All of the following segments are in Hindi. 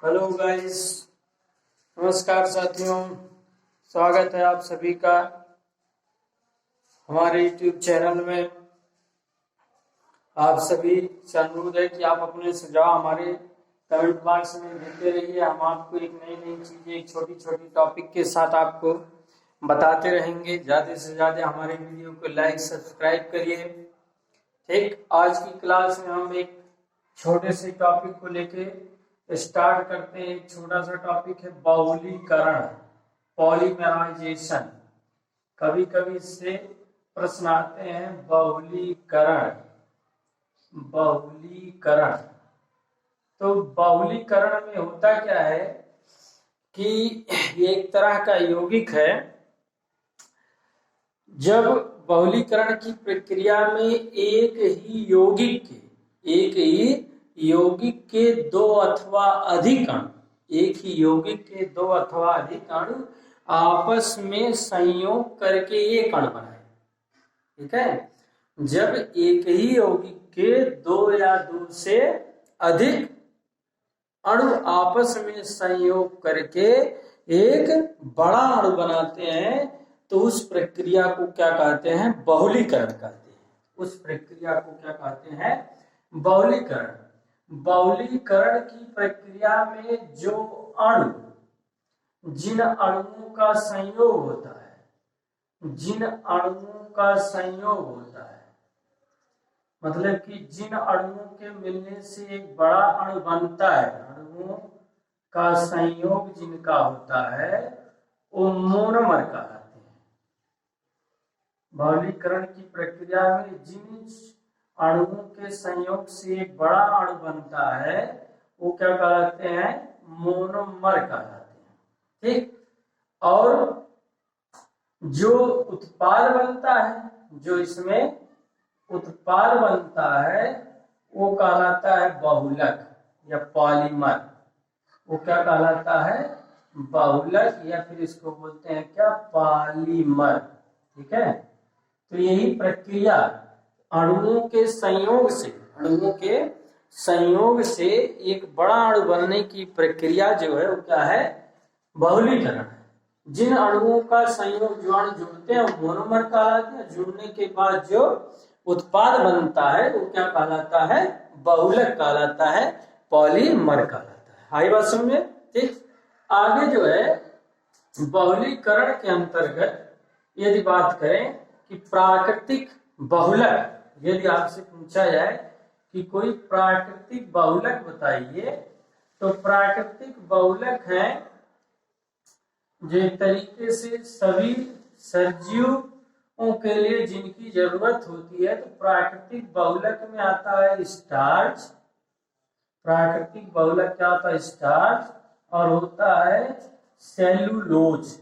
हेलो गाइस, नमस्कार साथियों। स्वागत है आप सभी का हमारे YouTube चैनल में। आप सभी से अनुरोध है कि आप अपने सुझाव हमारे कमेंट बॉक्स में देते रहिए। हम आपको एक नई नई चीजें, एक छोटी छोटी टॉपिक के साथ आपको बताते रहेंगे। ज़्यादा से ज़्यादा हमारे वीडियो को लाइक सब्सक्राइब करिए। ठीक, आज की क्लास में हम एक छोटे से टॉपिक को लेके स्टार्ट करते हैं। एक छोटा सा टॉपिक है बहुलीकरण, पॉलीमराइजेशन। कभी कभी इससे प्रश्न आते हैं। बहुलीकरण बहुलीकरण तो बहुलीकरण में होता क्या है कि ये एक तरह का यौगिक है। जब बहुलीकरण की प्रक्रिया में एक ही यौगिक के दो अथवा अधिक अणु आपस में संयोग करके एक अणु बनाए। ठीक है, जब एक ही यौगिक के दो या दो से अधिक अणु आपस में संयोग करके एक बड़ा अणु बनाते हैं तो उस प्रक्रिया को क्या कहते हैं? बहुलीकरण कहते हैं। उस प्रक्रिया को क्या कहते हैं? बहुलीकरण। बहुलीकरण की प्रक्रिया में जिन अणुओं का संयोग होता है, मतलब कि जिन अणुओं के मिलने से एक बड़ा अणु बनता है, अणुओं का संयोग जिनका होता है वो मोनोमर कहलाते हैं। बहुलीकरण की प्रक्रिया में जिन अणुओं के संयोग से एक बड़ा अणु बनता है वो क्या कहलाते हैं? मोनोमर कहलाते हैं। ठीक, और जो उत्पाद बनता है, जो इसमें उत्पाद बनता है वो कहलाता है बहुलक या पॉलीमर। वो क्या कहलाता है? बहुलक, या फिर इसको बोलते हैं क्या? पॉलीमर। ठीक है, तो यही प्रक्रिया अणुओं के संयोग से एक बड़ा अणु बनने की प्रक्रिया जो है वो क्या है? बहुलीकरण है। जिन अणुओं का संयोग जो अणु जुड़ते हैं वो मोनोमर कहलाते हैं। जुड़ने के बाद जो उत्पाद बनता है वो क्या कहलाता है? बहुलक कहलाता है, पॉलीमर कहलाता है। आई बात समझ में? ठीक, आगे जो है बहुलीकरण के अंतर्गत यदि बात करें कि प्राकृतिक बहुलक, यदि आपसे पूछा जाए कि कोई प्राकृतिक बहुलक बताइए, तो प्राकृतिक बहुलक है जो एक तरीके से सभी सजीवों के लिए जिनकी जरूरत होती है। तो प्राकृतिक बहुलक में आता है स्टार्च। प्राकृतिक बहुलक क्या होता है? स्टार्च। और होता है सेलुलोज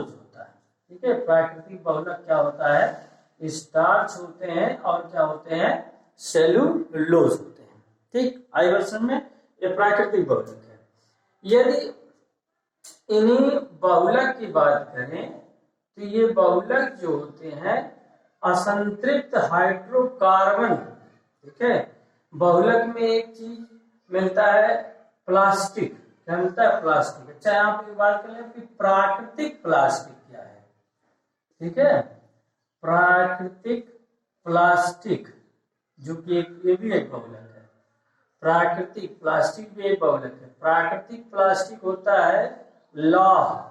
होता है। ठीक है, प्राकृतिक बहुलक क्या होता है? स्टार्च होते हैं और क्या होते हैं? सेलुलोज होते हैं। ठीक, आई वर्षन में ये प्राकृतिक बहुलक है। यदि इन्हीं बहुलक की बात करें तो ये बहुलक जो होते हैं असंतृप्त हाइड्रोकार्बन। ठीक है, बहुलक में एक चीज मिलता है, प्लास्टिक। क्या मिलता है? प्लास्टिक। अच्छा, यहाँ पे बात करें कि प्राकृतिक प्लास्टिक क्या है। ठीक है, प्राकृतिक प्लास्टिक जो कि ये भी एक बहुलक है। प्राकृतिक प्लास्टिक भी एक बहुलक है। प्राकृतिक प्लास्टिक होता है लौह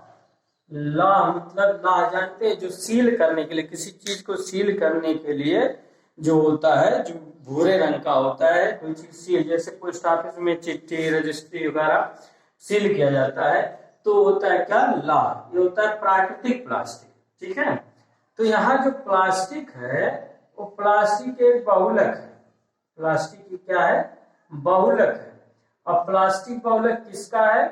मतलब लौह जानते हैं, जो सील करने के लिए, किसी चीज को सील करने के लिए जो होता है, जो भूरे रंग का होता है, कोई चीज सील, जैसे पोस्ट ऑफिस में चिट्ठी, रजिस्ट्री वगैरह सील किया जाता है तो होता है क्या? लौह। ये होता है प्राकृतिक प्लास्टिक। ठीक है, तो यहाँ जो प्लास्टिक है वो प्लास्टिक एक बहुलक है। प्लास्टिक की क्या है? बहुलक है। अब प्लास्टिक बहुलक किसका है?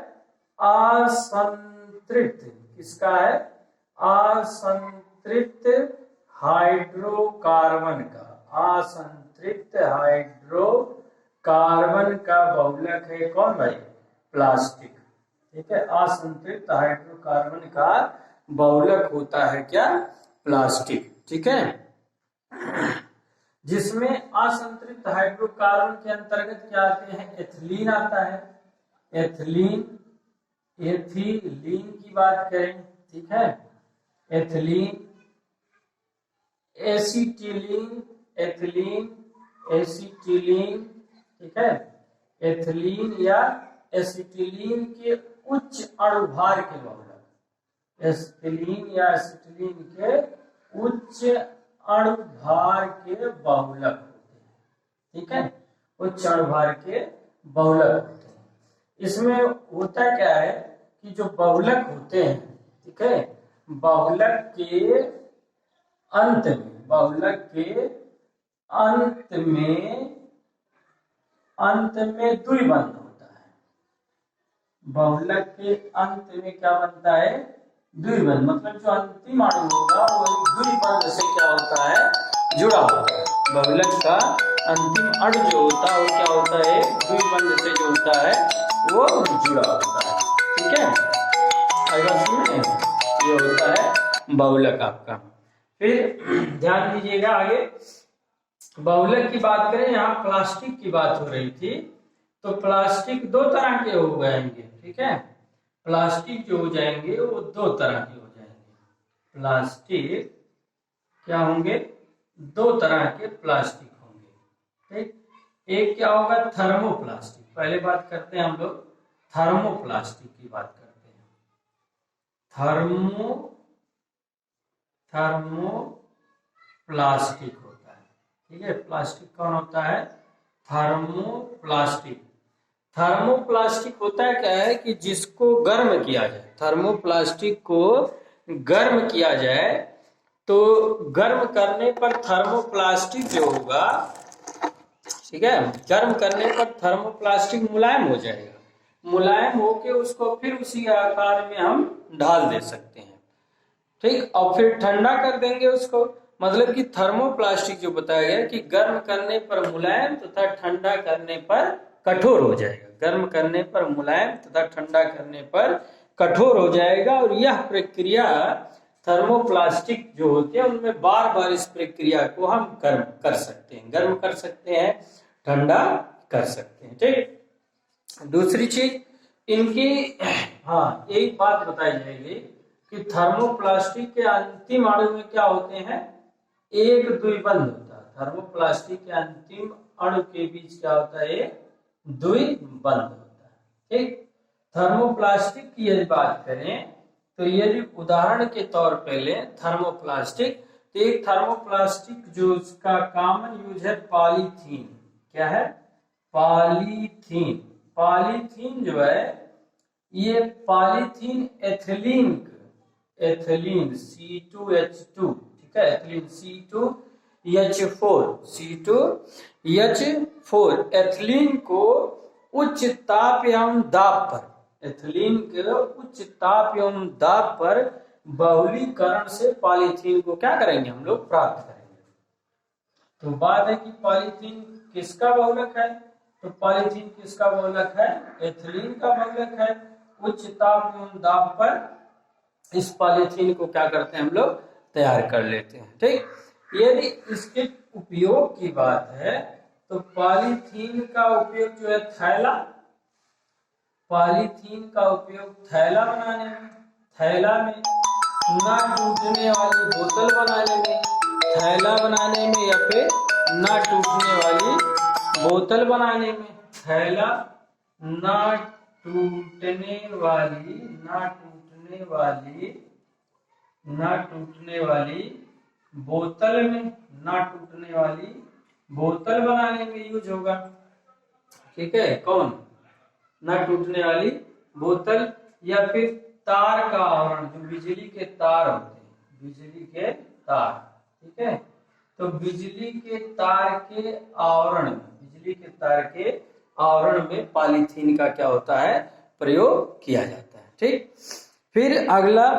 असंतृप्त। किसका है? असंतृप्त हाइड्रोकार्बन का। असंतृप्त हाइड्रोकार्बन का बहुलक है कौन भाई? प्लास्टिक। ठीक है, असंतृप्त हाइड्रोकार्बन का बहुलक होता है क्या? प्लास्टिक। ठीक है, जिसमें असंतृप्त हाइड्रोकार्बन के अंतर्गत क्या आते हैं, एथिलीन आता है। एथिलीन की बात करें, ठीक है, एथिलीन, एसिटिलीन, एसिटिलीन, ठीक है, एथिलीन या एसिटिलीन के उच्च अणुभार के बहुलक, एसिटिलीन या एसिटिलीन के उच्च अणुभार के बहुलक होते हैं, ठीक है, उच्च अणुभार के बहुलक होते हैं। इसमें होता क्या है कि जो बहुलक होते हैं, ठीक है, बहुलक के अंत में द्विबंध होता है। बहुलक के अंत में क्या बनता है, द्विबंध, मतलब जो अंतिम अणु होगा वो द्विबंध से क्या होता है, जुड़ा होता है। बहुलक का अंतिम अणु जो होता है वो क्या होता है, द्विबंध से जो होता है वो जुड़ा होता है, ठीक है। अगर सुने ये होता है बहुलक आपका। फिर ध्यान दीजिएगा आगे, बहुलक की बात करें, यहाँ प्लास्टिक की बात हो रही थी, तो प्लास्टिक दो तरह के हो जाएंगे, ठीक है, प्लास्टिक जो हो जाएंगे वो दो तरह के हो जाएंगे। प्लास्टिक क्या होंगे, दो तरह के प्लास्टिक होंगे, ठीक। एक क्या होगा, थर्मोप्लास्टिक। पहले बात करते हैं हम लोग थर्मोप्लास्टिक की बात करते हैं। थर्मोप्लास्टिक होता है, ठीक है। प्लास्टिक कौन होता है, थर्मोप्लास्टिक। थर्मोप्लास्टिक होता है क्या है कि जिसको गर्म किया जाए, थर्मोप्लास्टिक को गर्म किया जाए तो गर्म करने पर थर्मोप्लास्टिक जो होगा, ठीक है, गर्म करने पर थर्मोप्लास्टिक मुलायम हो जाएगा। मुलायम होके उसको फिर उसी आकार में हम ढाल दे सकते हैं, ठीक। और फिर ठंडा कर देंगे उसको, मतलब कि थर्मोप्लास्टिक जो बताया गया कि गर्म करने पर मुलायम तथा ठंडा करने पर कठोर हो जाएगा। गर्म करने पर मुलायम तथा ठंडा करने पर कठोर हो जाएगा। और यह प्रक्रिया थर्मोप्लास्टिक जो होते हैं उनमें बार बार इस प्रक्रिया को हम गर्म कर सकते हैं, गर्म कर सकते हैं, ठंडा कर सकते हैं, ठीक। दूसरी चीज इनकी, हाँ, एक बात बताई जाएगी कि थर्मोप्लास्टिक के अंतिम अणु में क्या होते हैं, एक द्विबंध होता है। थर्मोप्लास्टिक के अंतिम अणु के बीच क्या होता है, द्विबंध होता है, ठीक। थर्मोप्लास्टिक की यदि बात करें तो यदि उदाहरण के तौर पे लें थर्मोप्लास्टिक, तो एक थर्मोप्लास्टिक जो उसका कॉमन यूज है पॉलीथीन, क्या है, पॉलीथीन। पॉलीथीन जो है ये पॉलीथीन एथिलीन C2H2, ठीक है, एथिलीन C2H4 एथिलीन को उच्च ताप एवं दाब पर, एथिलीन के उच्च ताप एवं दाब पर बहुलीकरण से पॉलीथीन को क्या करेंगे, हम लोग प्राप्त करेंगे। तो बात है कि पॉलीथीन किसका बहुलक है, तो पॉलीथीन किसका बहुलक है, एथिलीन का बहुलक है। उच्च ताप एवं दाब पर इस पॉलीथीन को क्या करते हैं, हम लोग तैयार कर लेते हैं, ठीक। यदि इसके उपयोग की बात है तो पॉलीथीन का उपयोग जो है थैला, पॉलीथीन का उपयोग थैला बनाने में, थैला में, ना टूटने वाली बोतल बनाने में, थैला बनाने में, या फिर ना टूटने वाली बोतल बनाने में, थैला, ना टूटने वाली बोतल में, ना टूटने वाली बोतल बनाने में यूज होगा, ठीक है। कौन, ना टूटने वाली बोतल, या फिर तार का आवरण, जो बिजली के तार होते हैं, बिजली के तार, ठीक है, तो बिजली के तार के आवरण में, बिजली के तार के आवरण में पॉलीथीन का क्या होता है, प्रयोग किया जाता है, ठीक। फिर अगला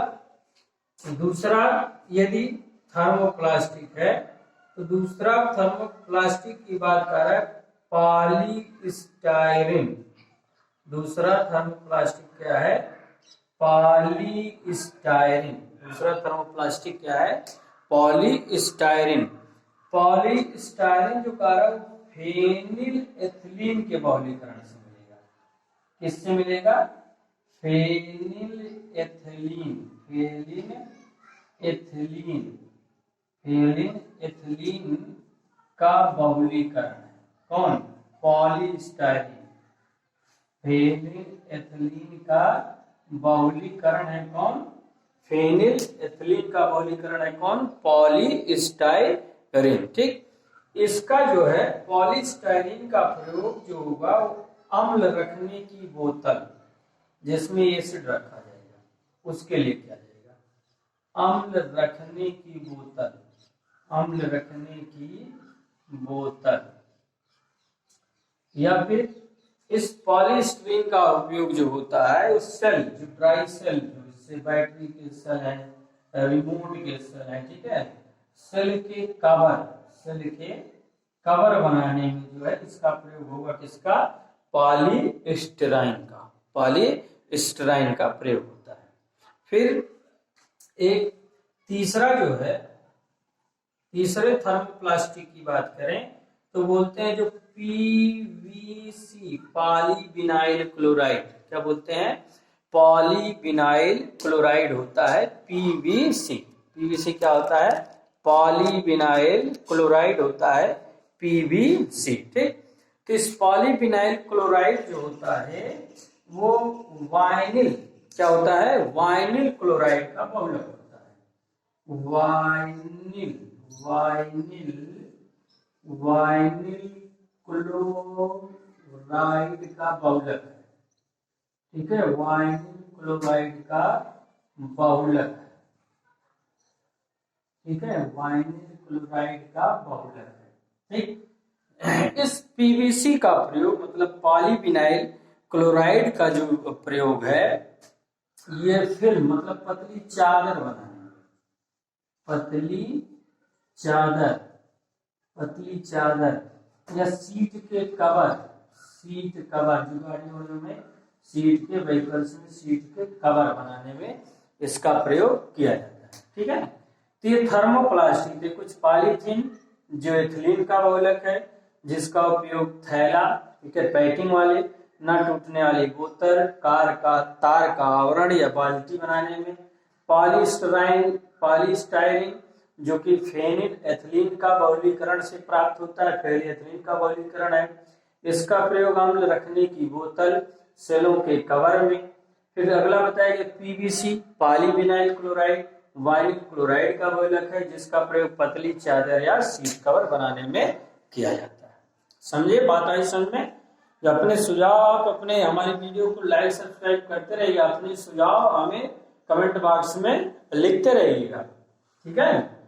दूसरा, यदि थर्मोप्लास्टिक है तो दूसरा थर्मोप्लास्टिक की बात कर रहा है पॉलीस्टाइरीन। दूसरा थर्मोप्लास्टिक क्या है, पॉलीस्टाइरीन। दूसरा थर्मोप्लास्टिक क्या है, पॉलीस्टाइरीन। पॉलीस्टायरीन जो कारक फेनिल एथिलीन के बहुलीकरण से मिलेगा। किससे मिलेगा? Phenyl ethylene, phenyl ethylene, phenyl ethylene का बहुलीकरण है कौन? पॉलीस्टायरीन। फेनिल एथिलीन का बहुलीकरण है कौन? फेनिल एथिलीन का बहुलीकरण है कौन? पॉलीस्टायरीन। ठीक, इसका जो है पॉलीस्टायरीन का प्रयोग जो होगा वो अम्ल रखने की बोतल जिसमें एसिड रखा जाएगा उसके लिए किया जाएगा। अम्ल रखने की बोतल, अम्ल रखने की बोतल, या फिर इस पॉलीस्टायरीन का उपयोग जो होता है उस सेल, जो ड्राई सेल, जैसे बैटरी के सेल है, रिमोट के सेल है, ठीक है, सेल के कवर, सेल के कवर बनाने में जो है इसका प्रयोग होगा। किसका? पॉलीस्टायरीन का, पॉलीस्टायरीन का प्रयोग होता है। फिर एक तीसरा जो है, तीसरे थर्मोप्लास्टिक की बात करें तो बोलते हैं जो पीवीसी, पॉलीविनाइल क्लोराइड, क्या बोलते हैं? पॉलीविनाइल क्लोराइड होता है पीवीसी। पीवीसी क्या होता है? पॉलीविनाइल क्लोराइड होता है पीवीसी। ठीक, तो इस पॉलीविनाइल क्लोराइड जो होता है वो वाइनिल, क्या होता है? वाइनिल क्लोराइड का बहुलक होता है। वाइनिल, वाइनिल, वाइनिल क्लोराइड का बहुलक है। ठीक है, वाइनिल क्लोराइड का बहुलक है। ठीक है, वाइनिल क्लोराइड का बहुलक है। ठीक, इस पीवीसी का प्रयोग मतलब पॉलीविनाइल क्लोराइड का जो प्रयोग है ये फिल्म मतलब पतली चादर बनाने, पतली चादर, पतली चादर या सीट के कवर, सीट कवर, जो गाड़ियों में सीट के, व्हीकल्स में सीट के कवर बनाने में इसका प्रयोग किया जाता है। ठीक है, तो ये थर्मोप्लास्टिक थे कुछ पॉलीथीन जो एथिलीन का बहुलक है, जिसका उपयोग थैला, ठीक है, पैकिंग वाले, न टूटने वाली बोतल, कार का तार का आवरण या बाल्टी बनाने में। पॉलीस्टायरीन, पॉलीस्टायरीन जो कि फेनिल एथिलीन का बहुलीकरण से प्राप्त होता है, फेनिल एथिलीन का बहुलीकरण है। इसका प्रयोग अम्ल रखने की बोतल, सेलों के कवर में। फिर अगला बताया कि PVC, polyvinyl chloride, vinyl chloride का बहुलक है, जिसका प्रयोग पतली चादर या सीट कवर बनाने में किया जाता है। समझे? बात आई समझ में? अपने सुझाव, अपने हमारी वीडियो को लाइक सब्सक्राइब करते रहिएगा, अपने सुझाव हमें कमेंट बॉक्स में लिखते रहिएगा। ठीक है,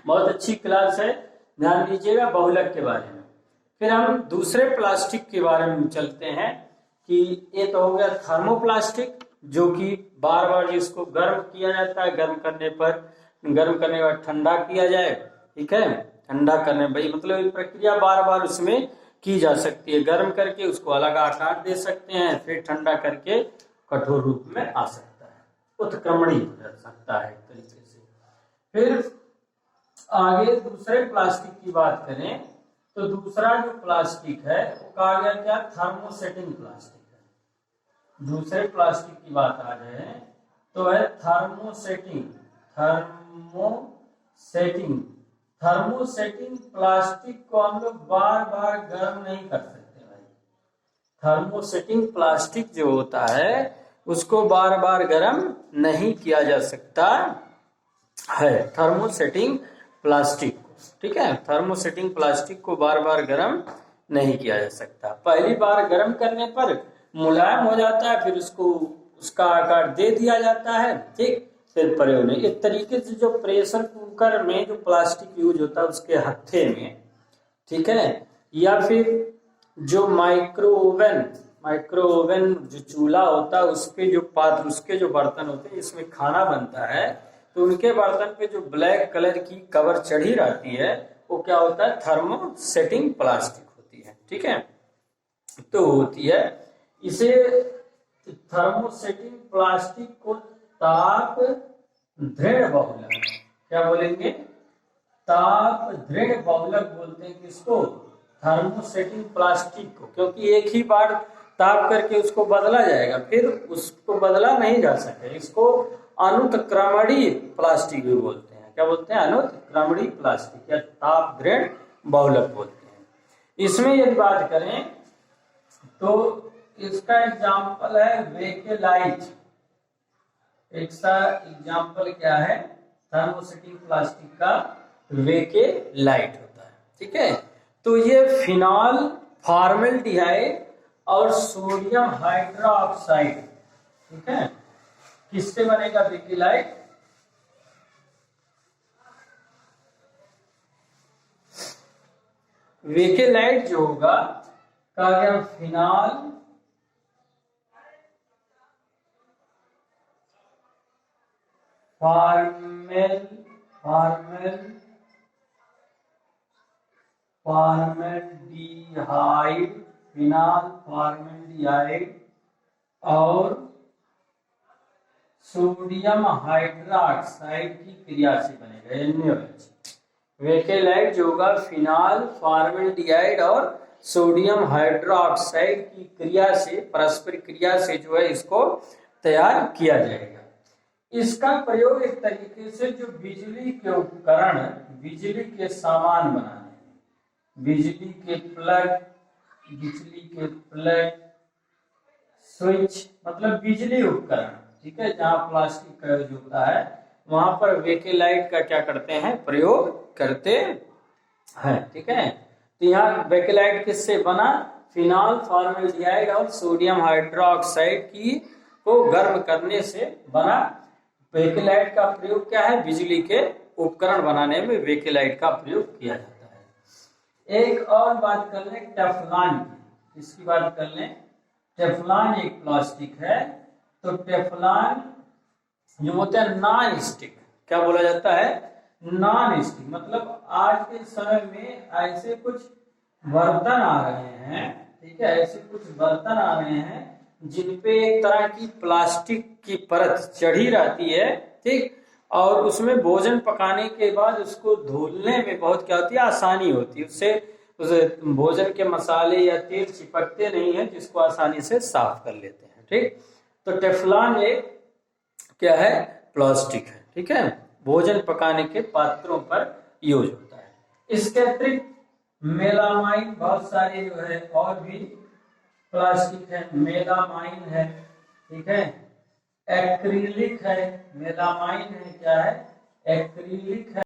बहुत अच्छी क्लास है, ध्यान दीजिएगा बहुलक के बारे में। फिर हम दूसरे प्लास्टिक के बारे में चलते हैं कि ये तो हो गया थर्मोप्लास्टिक जो कि बार बार इसको गर्म किया जाता है, गर्म करने के बाद ठंडा किया जाए। ठीक है, ठंडा करने भाई मतलब प्रक्रिया बार बार उसमें की जा सकती है, गर्म करके उसको अलग आकार दे सकते हैं, फिर ठंडा करके कठोर रूप में आ सकता है, उत्क्रमणी हो सकता है एक तरीके से। फिर आगे दूसरे प्लास्टिक की बात करें तो दूसरा जो प्लास्टिक है वो कहा गया क्या? थर्मोसेटिंग प्लास्टिक है। दूसरे प्लास्टिक की बात आ जाए तो है थर्मोसेटिंग, थर्मोसेटिंग। थर्मोसेटिंग प्लास्टिक को हम लोग बार बार गर्म नहीं कर सकते भाई। थर्मोसेटिंग प्लास्टिक जो होता है उसको बार बार गर्म नहीं किया जा सकता है, थर्मोसेटिंग प्लास्टिक। ठीक है, थर्मोसेटिंग प्लास्टिक को बार बार गर्म नहीं किया जा सकता। पहली बार गर्म करने पर मुलायम हो जाता है, फिर उसको उसका आकार दे दिया जाता है। ठीक, फिर प्रयोग नहीं। एक तरीके से जो प्रेशर कुकर में जो प्लास्टिक यूज होता है उसके हत्थे में, ठीक है, या फिर जो माइक्रो ओवन जो चूल्हा होता है उसके जो पात्र, उसके जो बर्तन होते हैं इसमें खाना बनता है, तो उनके बर्तन पे जो ब्लैक कलर की कवर चढ़ी रहती है वो क्या होता है? थर्मोसेटिंग प्लास्टिक होती है। ठीक है, तो होती है। इसे थर्मोसेटिंग प्लास्टिक को ताप दृढ़ बहुलक, क्या बोलेंगे? ताप दृढ़ बहुलक बोलते हैं किसको? थर्मोसेटिंग प्लास्टिक को, क्योंकि एक ही बार ताप करके उसको बदला जाएगा, फिर उसको बदला नहीं जा सके। इसको अनुत्क्रमणीय प्लास्टिक भी बोलते हैं। क्या बोलते हैं? अनुत्क्रमणीय प्लास्टिक या ताप दृढ़ बहुलक बोलते हैं। इसमें यदि बात करें तो इसका एग्जाम्पल है वेकेलाइट। इसका एग्जाम्पल क्या है? थर्मोसेटिंग प्लास्टिक का वेकेलाइट होता है। ठीक है, तो ये फिनॉल फॉर्मेल्डिहाइड और सोडियम हाइड्रोक्साइड, ठीक है, किससे बनेगा वेकेलाइट? वेकेलाइट जो होगा कहा गया फिनॉल फॉर्मेल्डिहाइड, फिनॉल फॉर्मेल्डिहाइड और सोडियम हाइड्रोक्साइड की क्रिया से बनेगा NaOH। वेकेलाइट जो होगा फिनॉल फॉर्मेल्डिहाइड और सोडियम हाइड्रोक्साइड की क्रिया से, परस्पर क्रिया से जो है इसको तैयार किया जाएगा। इसका प्रयोग एक तरीके से जो बिजली के उपकरण, बिजली के सामान बनाने, बिजली के प्लग, स्विच, मतलब बिजली उपकरण, ठीक है, जहां प्लास्टिक का यूज होता है वहां पर वेकेलाइट का क्या करते हैं? प्रयोग करते हैं। ठीक है, तो यहाँ वेकेलाइट किससे बना? फिनॉल फॉर्मेल्डिहाइड और सोडियम हाइड्रोक्साइड की को गर्म करने से बना। वेकेलाइट का प्रयोग क्या है? बिजली के उपकरण बनाने में वेकेलाइट का प्रयोग किया जाता है। एक और बात कर लें टेफ्लॉन की। इसकी बात कर लें, टेफ्लॉन एक प्लास्टिक है। तो टेफ्लॉन जो होता है नॉन स्टिक, क्या बोला जाता है? नॉन स्टिक, मतलब आज के समय में ऐसे कुछ बर्तन आ रहे हैं, ठीक है, ऐसे कुछ बर्तन आ रहे हैं जिनपे एक तरह की प्लास्टिक की परत चढ़ी रहती है, ठीक, और उसमें भोजन पकाने के बाद उसको धुलने में बहुत क्या होती है? आसानी होती है, उससे उस भोजन के मसाले या तेल चिपकते नहीं है, जिसको आसानी से साफ कर लेते हैं। ठीक, तो टेफ्लॉन एक क्या है? प्लास्टिक है। ठीक है, भोजन पकाने के पात्रों पर यूज होता है। इसके अतिरिक्त मेलामाइन, बहुत सारे जो है और भी प्लास्टिक है। मेलामाइन है, ठीक है, एक्रिलिक है, मेलामाइन है, क्या है? एक्रिलिक है।